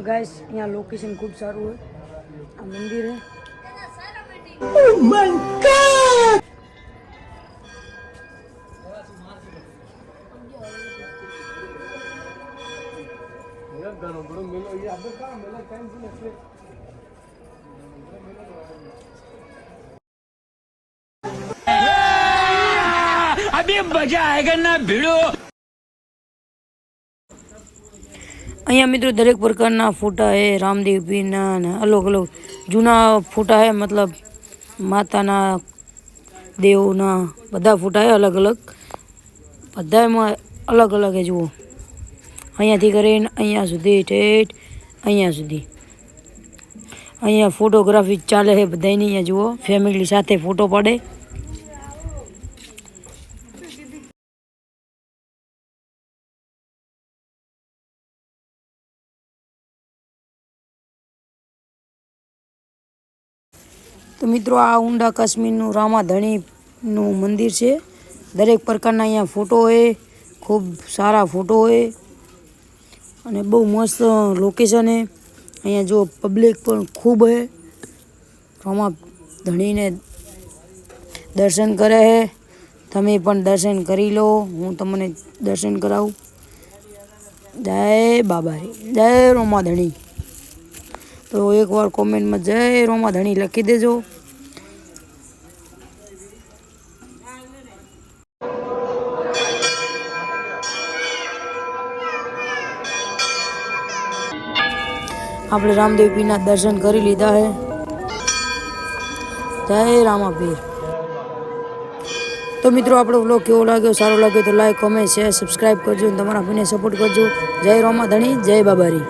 Guys यहाँ location खूब सारू है। आ मंदिर है। Oh my God! अभी मजा आएगा ना भिड़ो। અહીંયા મિત્રો દરેક પ્રકારના ફોટા હે રામદેવ પીરના ને અલગ અલગ જૂના ફોટા હે મતલબ માતાના દેવના બધા ફોટા હે અલગ અલગ બધામાં અલગ અલગ હે જુઓ અહીંયાથી કરીને અહીંયા સુધી ઠેઠ અહીંયા સુધી અહીંયા ફોટોગ્રાફી ચાલે છે બધાની અહીંયા જુઓ ફેમિલી સાથે ફોટો પાડે तो मित्रों आ ऊंडा काश्मीरનું રામાધણીનું મંદિર છે દરેક પ્રકારના અહીંયા ફોટો હોય ખૂબ સારા ફોટો હોય અને બહુ મસ્ત લોકેશન છે અહીંયા જો પબ્લિક પણ ખૂબ છે રામાધણીને દર્શન કરે છે તમે પણ દર્શન કરી લો હું તમને દર્શન કરાવું જય બાબારી જય રામાધણી तो एक बार कमेंट में जय रामाधणी लखी देजो। आपणे रामदेव पीर दर्शन करी लीधा है। जय रामापीर। तो मित्रों आपणो व्लॉग केवो लाग्यो सारो लाग्यो तो लाइक कमेंट शेयर सब्सक्राइब करजो तमारा भाईने सपोर्ट करजो। जय रामाधणी जय बाबारी।